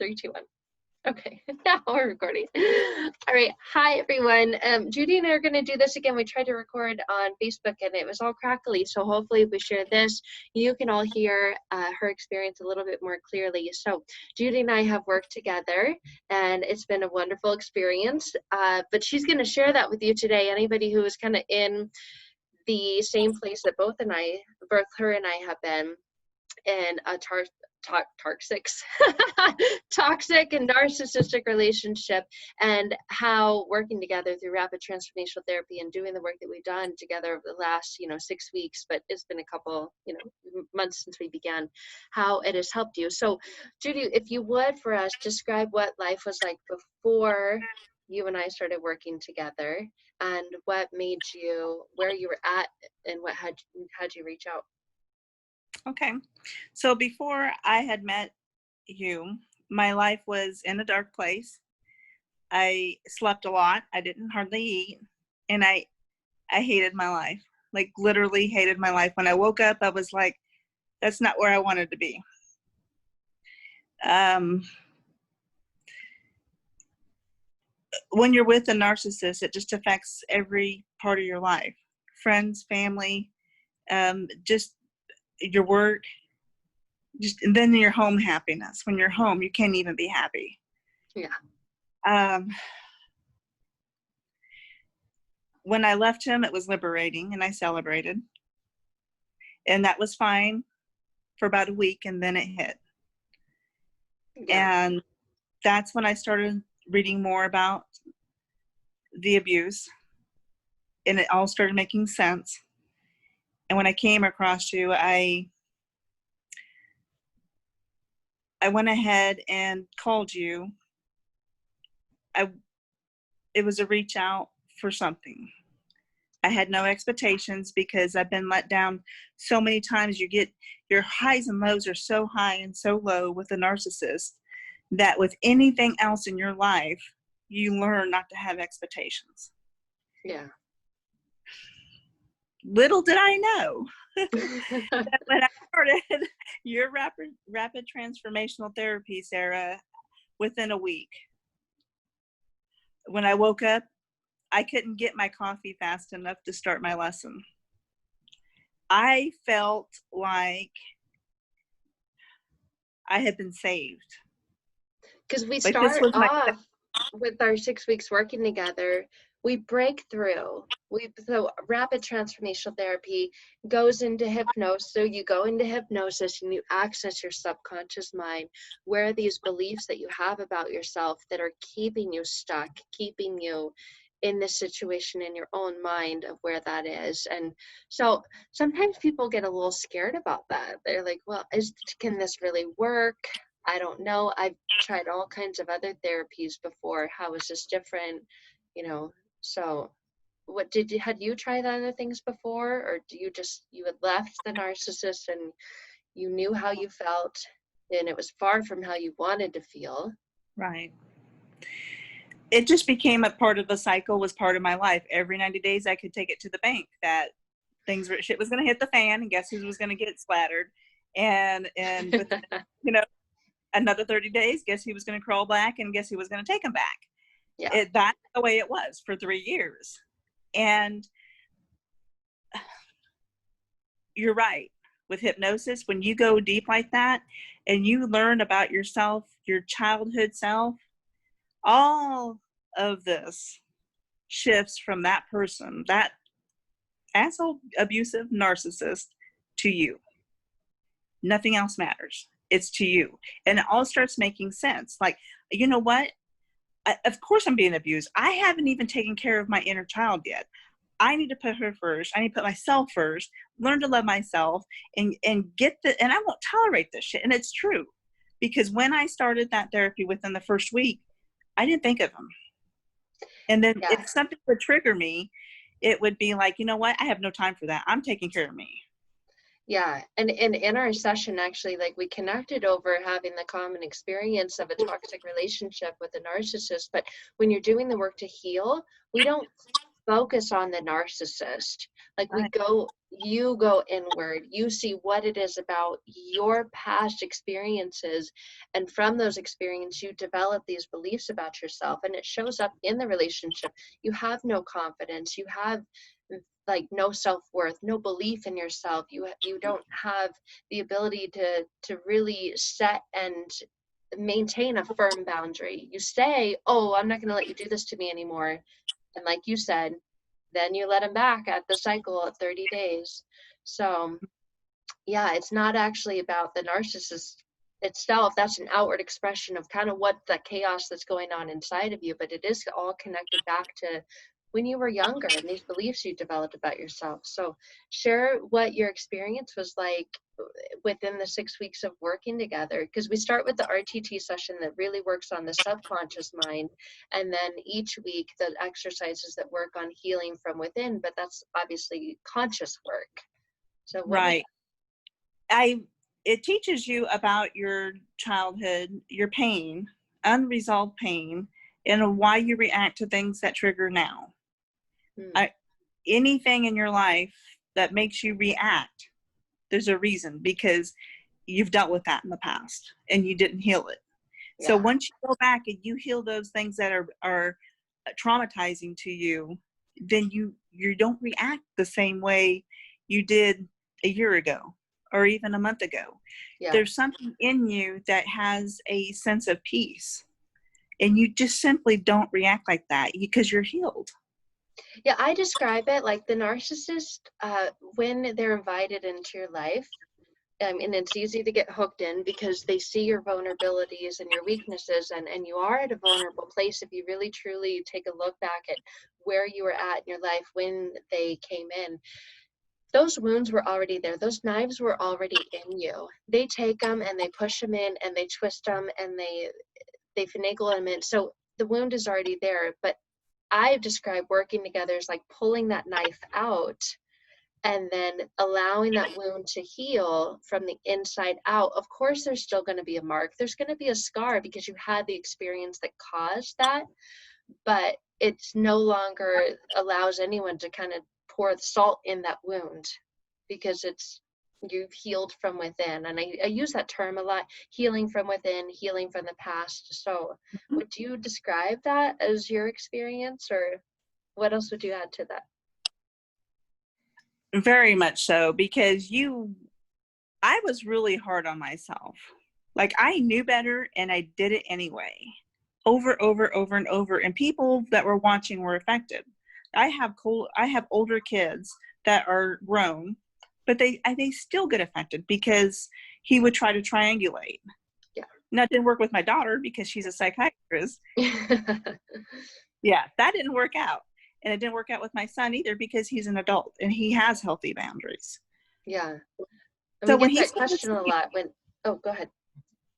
3, 2, 1. Okay, now we're recording. All right. Hi, everyone. Judy and I are going to do this again. We tried to record on Facebook and it was all crackly. So hopefully if we share this, you can all hear her experience a little bit more clearly. So Judy and I have worked together and it's been a wonderful experience. But she's going to share that with you today. Anybody who is kind of in the same place that both her and I have been in a toxic and narcissistic relationship, and how working together through rapid transformational therapy and doing the work that we've done together over the last 6 weeks, but it's been a couple months since we began, how it has helped you. So Judy, if you would for us describe what life was like before you and I started working together, and what made you where you were at, and what had you reach out. Okay. So before I had met you, my life was in a dark place. I slept a lot. I didn't hardly eat. And I hated my life, like literally hated my life. When I woke up, I was like, that's not where I wanted to be. When you're with a narcissist, it just affects every part of your life. Friends, family, just your work, and then your home happiness. When you're home, you can't even be happy. Yeah. When I left him, it was liberating, and I celebrated, and that was fine for about a week, and then it hit. Yeah. And that's when I started reading more about the abuse, and it all started making sense. And when I came across you, I went ahead and called you. It was a reach out for something. I had no expectations because I've been let down so many times. You get your highs and lows are so high and so low with a narcissist that with anything else in your life, you learn not to have expectations. Yeah. Little did I know that when I started your rapid transformational therapy, Sarah, within a week, when I woke up, I couldn't get my coffee fast enough to start my lesson. I felt like I had been saved. Because we start off with our 6 weeks working together, we break through. So rapid transformational therapy goes into hypnosis. So you go into hypnosis and you access your subconscious mind, where these beliefs that you have about yourself that are keeping you stuck, keeping you in this situation in your own mind of where that is. And so sometimes people get a little scared about that. They're like, well, can this really work? I don't know. I've tried all kinds of other therapies before. How is this different? So what had you tried other things before, or you had left the narcissist and you knew how you felt and it was far from how you wanted to feel? Right. It just became a part of the cycle, was part of my life. Every 90 days I could take it to the bank that shit was going to hit the fan, and guess who was going to get splattered. And with, another 30 days, guess he was going to crawl back, and guess who was going to take him back. Yeah. That's the way it was for 3 years. And you're right. With hypnosis, when you go deep like that and you learn about yourself, your childhood self, all of this shifts from that person, that asshole, abusive narcissist, to you. Nothing else matters. It's to you. And it all starts making sense. Like, you know what? Of course I'm being abused. I haven't even taken care of my inner child yet. I need to put her first. I need to put myself first, learn to love myself, and get and I won't tolerate this shit. And it's true. Because when I started that therapy within the first week, I didn't think of him. And then if something would trigger me, it would be like, you know what? I have no time for that. I'm taking care of me. Yeah. And in our session, actually, like, we connected over having the common experience of a toxic relationship with a narcissist. But when you're doing the work to heal, we don't focus on the narcissist. Like Right. you go inward, you see what it is about your past experiences, and from those experiences you develop these beliefs about yourself, and it shows up in the relationship. You have no confidence, you have like no self-worth, no belief in yourself. You don't have the ability to really set and maintain a firm boundary. You say, oh, I'm not going to let you do this to me anymore, and like you said, then you let them back at the cycle of 30 days. So yeah, it's not actually about the narcissist itself. That's an outward expression of kind of what the chaos that's going on inside of you, but it is all connected back to when you were younger and these beliefs you developed about yourself. So share what your experience was like within the 6 weeks of working together, because we start with the RTT session that really works on the subconscious mind, and then each week the exercises that work on healing from within, but that's obviously conscious work. So what was Right. It teaches you about your childhood, your pain, unresolved pain, and why you react to things that trigger now. Anything in your life that makes you react, there's a reason, because you've dealt with that in the past and you didn't heal it. Yeah. So once you go back and you heal those things that are traumatizing to you, then you don't react the same way you did a year ago or even a month ago. Yeah. There's something in you that has a sense of peace, and you just simply don't react like that because you're healed. Yeah, I describe it like the narcissist, when they're invited into your life, and it's easy to get hooked in because they see your vulnerabilities and your weaknesses, and you are at a vulnerable place if you really truly take a look back at where you were at in your life when they came in. Those wounds were already there. Those knives were already in you. They take them and they push them in and they twist them and they finagle them in. So the wound is already there, but I've described working together as like pulling that knife out and then allowing that wound to heal from the inside out. Of course, there's still going to be a mark. There's going to be a scar because you had the experience that caused that, but it's no longer allows anyone to kind of pour the salt in that wound because you've healed from within. And I use that term a lot, healing from within, healing from the past. So would you describe that as your experience, or what else would you add to that? Very much so, because I was really hard on myself. Like, I knew better and I did it anyway, over and over. And people that were watching were affected. I have older kids that are grown, but they still get affected because he would try to triangulate. Yeah. Now, it didn't work with my daughter because she's a psychiatrist. Yeah, that didn't work out. And it didn't work out with my son either because he's an adult and he has healthy boundaries. Yeah. And so we get that question a lot go ahead.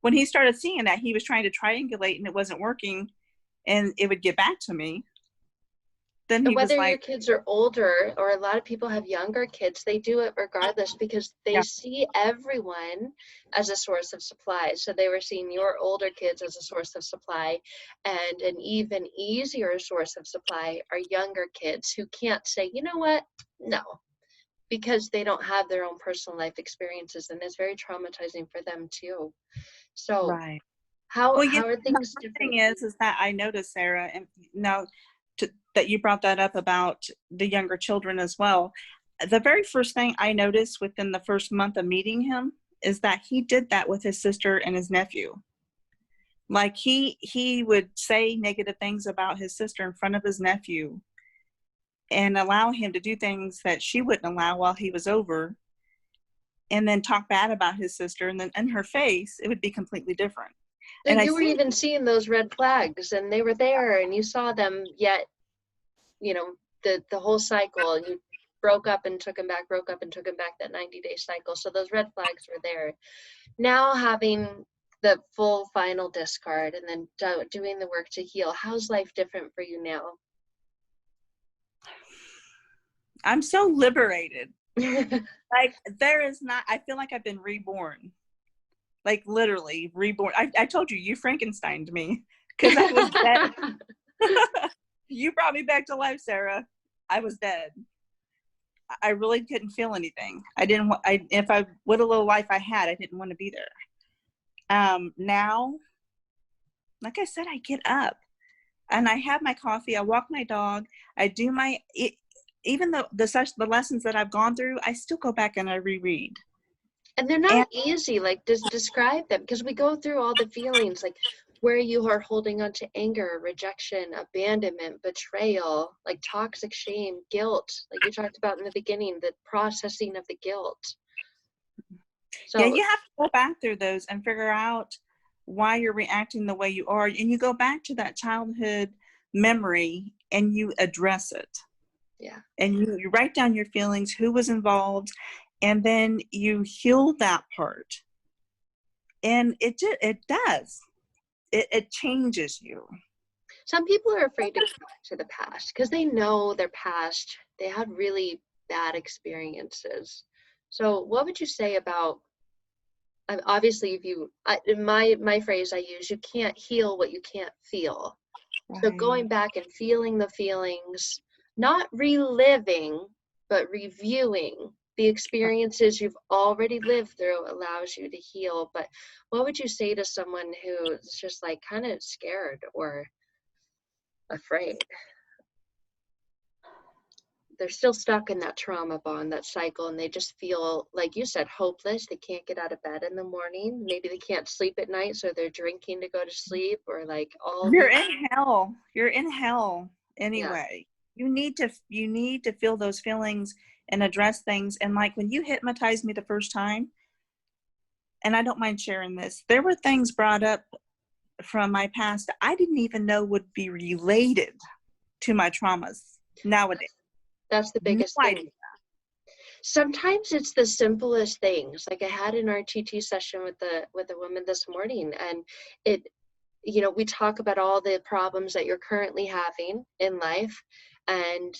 When he started seeing that he was trying to triangulate and it wasn't working and it would get back to me, then he was like, whether your kids are older or a lot of people have younger kids, they do it regardless because they see everyone as a source of supply. So they were seeing your older kids as a source of supply, and an even easier source of supply are younger kids who can't say, you know what, no, because they don't have their own personal life experiences, and it's very traumatizing for them too. So right. How are things different? The thing is that I noticed, Sarah, and now that you brought that up about the younger children as well. The very first thing I noticed within the first month of meeting him is that he did that with his sister and his nephew. Like he would say negative things about his sister in front of his nephew and allow him to do things that she wouldn't allow while he was over, and then talk bad about his sister, and then in her face, it would be completely different. And you were even seeing those red flags, and they were there, and you saw them, yet, you know, the whole cycle, and you broke up and took him back, that 90-day cycle. So those red flags were there. Now having the full final discard and then doing the work to heal, how's life different for you now? I'm so liberated. Like, I feel like I've been reborn. Like, literally reborn. I told you Frankensteined me because I was dead. You brought me back to life, Sarah. I was dead. I really couldn't feel anything. If I, what a little life I had, I didn't want to be there. Now, like I said, I get up and I have my coffee. I walk my dog. I do even though the lessons that I've gone through, I still go back and I reread. And they're not easy, like, just describe them, because we go through all the feelings, like where you are holding on to anger, rejection, abandonment, betrayal, like toxic shame, guilt, like you talked about in the beginning, the processing of the guilt. So, yeah, you have to go back through those and figure out why you're reacting the way you are. And you go back to that childhood memory and you address it. Yeah. And you write down your feelings, who was involved, and then you heal that part. And it does. It changes you. Some people are afraid to go back to the past because they know their past, they had really bad experiences. So what would you say about, obviously, if you, my phrase I use, you can't heal what you can't feel. Right. So going back and feeling the feelings, not reliving, but reviewing the experiences you've already lived through allows you to heal. But what would you say to someone who's just like kind of scared or afraid? They're still stuck in that trauma bond, that cycle, and they just feel, like you said, hopeless. They can't get out of bed in the morning. Maybe they can't sleep at night, so they're drinking to go to sleep, or like all. You're in hell. You're in hell anyway. Yeah. You need to feel those feelings and address things. And like when you hypnotized me the first time, and I don't mind sharing this, there were things brought up from my past I didn't even know would be related to my traumas nowadays. That's the biggest thing. Sometimes it's the simplest things. Like I had an RTT session with a woman this morning, and it, we talk about all the problems that you're currently having in life. And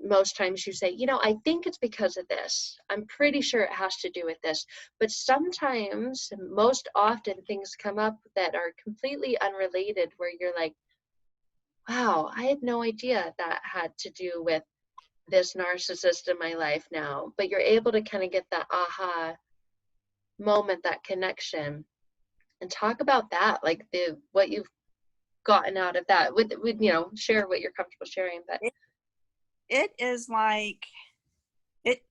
most times you say, I think it's because of this. I'm pretty sure it has to do with this. But sometimes, most often, things come up that are completely unrelated, where you're like, wow, I had no idea that had to do with this narcissist in my life now. But you're able to kind of get that aha moment, that connection, and talk about that, like what you've gotten out of that. With share what you're comfortable sharing. But it is like it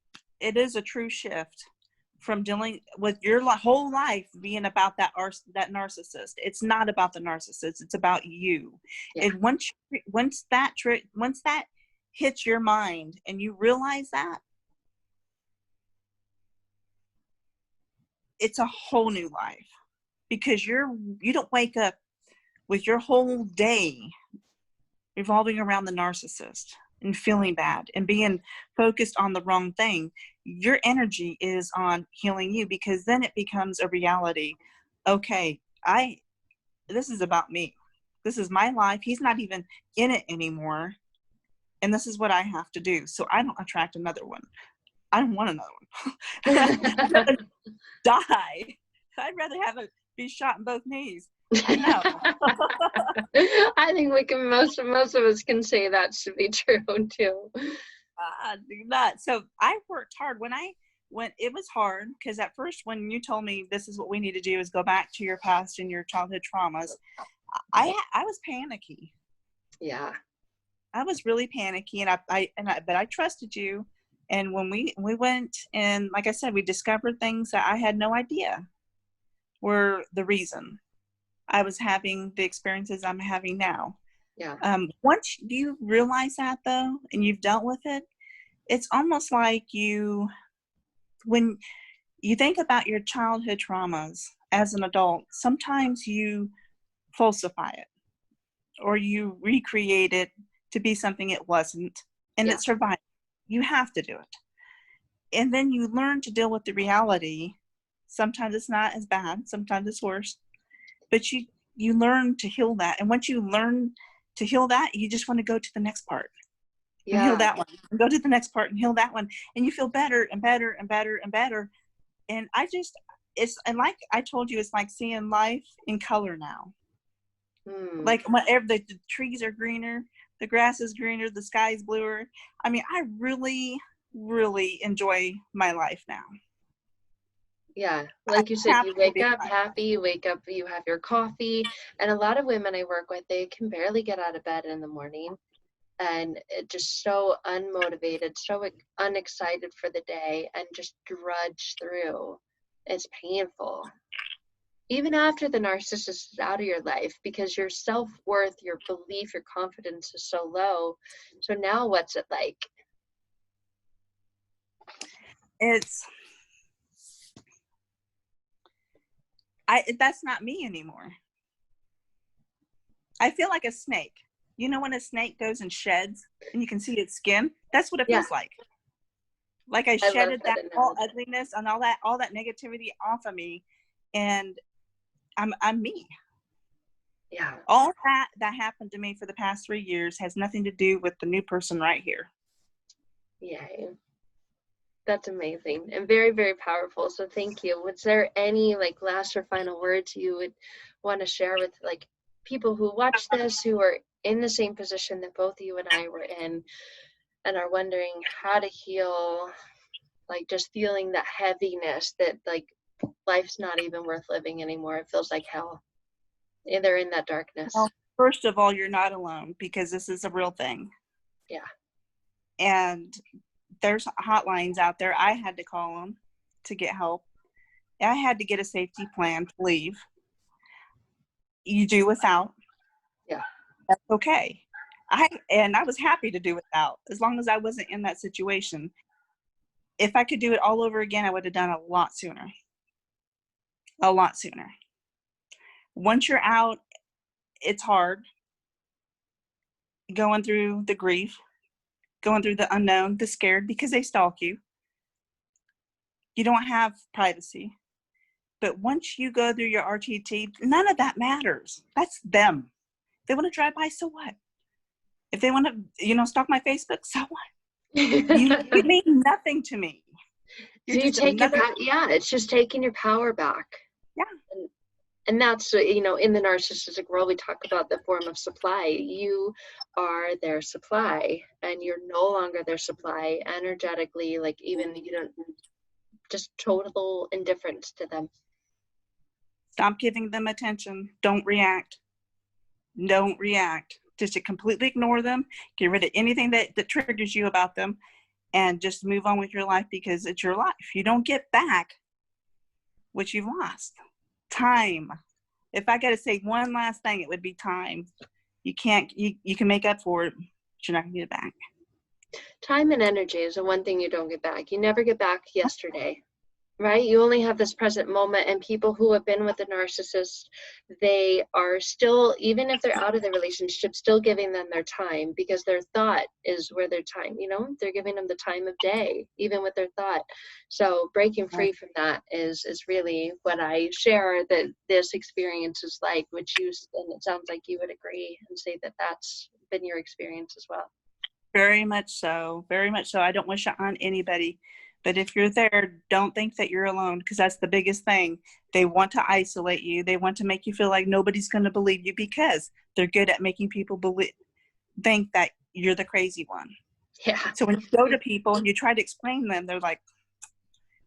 is a true shift from dealing with your whole life being about that narcissist. It's not about the narcissist. It's about you. Yeah. And once that hits your mind and you realize that, it's a whole new life, because you don't wake up with your whole day revolving around the narcissist and feeling bad and being focused on the wrong thing. Your energy is on healing you, because then it becomes a reality. Okay, this is about me. This is my life. He's not even in it anymore. And this is what I have to do. So I don't attract another one. I don't want another one. I'd rather die. I'd rather have it be shot in both knees. No. I think we can, most of us can say that should be true too. Do not. So I worked hard when it was hard, because at first when you told me this is what we need to do is go back to your past and your childhood traumas, I was panicky. Yeah. I was really panicky, but I trusted you. And when we went, and like I said, we discovered things that I had no idea were the reason I was having the experiences I'm having now. Yeah. Once you realize that though, and you've dealt with it, it's almost like when you think about your childhood traumas as an adult, sometimes you falsify it or you recreate it to be something it wasn't, and it survived. You have to do it. And then you learn to deal with the reality. Sometimes it's not as bad, sometimes it's worse, but you learn to heal that. And once you learn to heal that, you just want to go to the next part and heal that one, and go to the next part and heal that one. And you feel better and better and better and better. And and like I told you, it's like seeing life in color now. Like whenever the trees are greener, the grass is greener, the sky is bluer. I mean, I really, really enjoy my life now. Yeah, like you said, you wake up happy, you wake up, you have your coffee, and a lot of women I work with, they can barely get out of bed in the morning, and just so unmotivated, so unexcited for the day, and just drudge through. It's painful. Even after the narcissist is out of your life, because your self-worth, your belief, your confidence is so low. So now what's it like? That's not me anymore. I feel like a snake. You know when a snake goes and sheds and you can see its skin? That's what it feels like. Like I shedded that all ugliness and all that negativity off of me, and I'm me. Yeah. All that happened to me for the past 3 years has nothing to do with the new person right here. Yay. That's amazing and very, very powerful. So thank you. Was there any like last or final words you would want to share with like people who watch this, who are in the same position that both you and I were in and are wondering how to heal, like just feeling that heaviness that like life's not even worth living anymore. It feels like hell. They're in that darkness. Well, first of all, you're not alone because this is a real thing. Yeah. And there's hotlines out there. I had to call them to get help. I had to get a safety plan to leave. You do without. Yeah. That's okay. I was happy to do without, as long as I wasn't in that situation. If I could do it all over again, I would have done a lot sooner. A lot sooner. Once you're out, it's hard. Going through the grief, going through the unknown, the scared, because they stalk you. You don't have privacy. But once you go through your RTT, none of that matters. That's them. If they want to drive by, so what? If they want to, stalk my Facebook, so what? You mean nothing to me. So you take it's just taking your power back. Yeah. And that's, in the narcissistic world, we talk about the form of supply. You are their supply, and you're no longer their supply energetically, like even, just total indifference to them. Stop giving them attention. Don't react. Don't react. Just to completely ignore them. Get rid of anything that triggers you about them, and just move on with your life, because it's your life. You don't get back what you've lost. Time. If I got to say one last thing, it would be time. You can make up for it, but you're not going to get it back. Time and energy is the one thing you don't get back. You never get back yesterday, right? You only have this present moment, and people who have been with a narcissist, they are still, even if they're out of the relationship, still giving them their time, because their thought is where their time, they're giving them the time of day, even with their thought. So breaking free from that is really what I share that this experience is like, which and it sounds like you would agree and say that that's been your experience as well. Very much so. Very much so. I don't wish it on anybody. But if you're there, don't think that you're alone, because that's the biggest thing. They want to isolate you. They want to make you feel like nobody's going to believe you, because they're good at making people think that you're the crazy one. Yeah. So when you go to people and you try to explain them, they're like,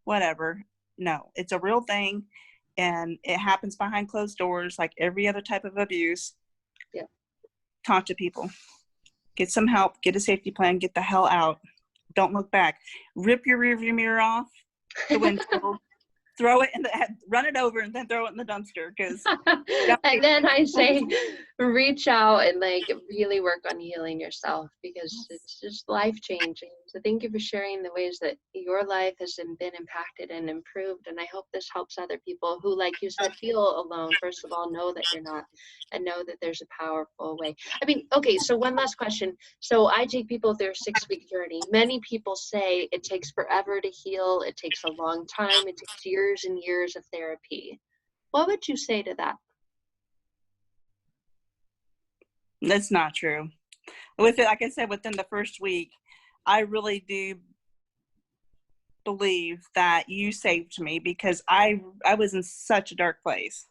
whatever. No, it's a real thing, and it happens behind closed doors like every other type of abuse. Yeah. Talk to people. Get some help. Get a safety plan. Get the hell out. Don't look back. Rip your rearview mirror off the windshield. Throw it run it over, and then throw it in the dumpster. And then I say, reach out and like really work on healing yourself, because it's just life changing. So thank you for sharing the ways that your life has been impacted and improved. And I hope this helps other people who, like you said, feel alone. First of all, know that you're not, and know that there's a powerful way. I mean, okay, so one last question. So I take people through a 6-week journey. Many people say it takes forever to heal. It takes a long time. It takes years and years of therapy. What would you say to that? That's not true. With it, like I said, within the first week, I really do believe that you saved me, because I was in such a dark place.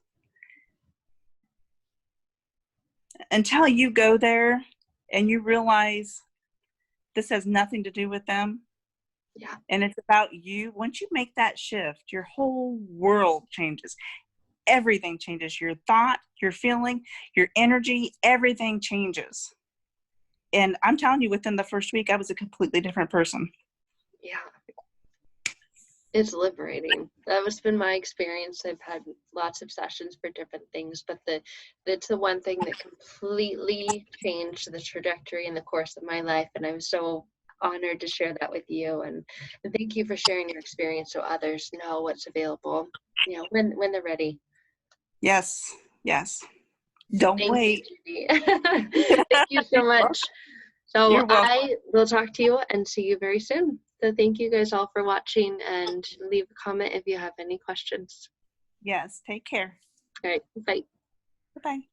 until you go there and you realize this has nothing to do with them. Yeah. And it's about you. Once you make that shift, your whole world changes. Everything changes. Your thought, your feeling, your energy, everything changes. And I'm telling you, within the first week, I was a completely different person. Yeah. It's liberating. That has been my experience. I've had lots of sessions for different things, but it's the one thing that completely changed the trajectory and the course of my life. And I'm so honored to share that with you. And thank you for sharing your experience so others know what's available, when they're ready. Yes. Yes. Don't wait. You, Judy. Thank you so much. So You're welcome. I will talk to you and see you very soon. So thank you guys all for watching, and leave a comment if you have any questions. Yes. Take care. All right. Bye. Bye-bye.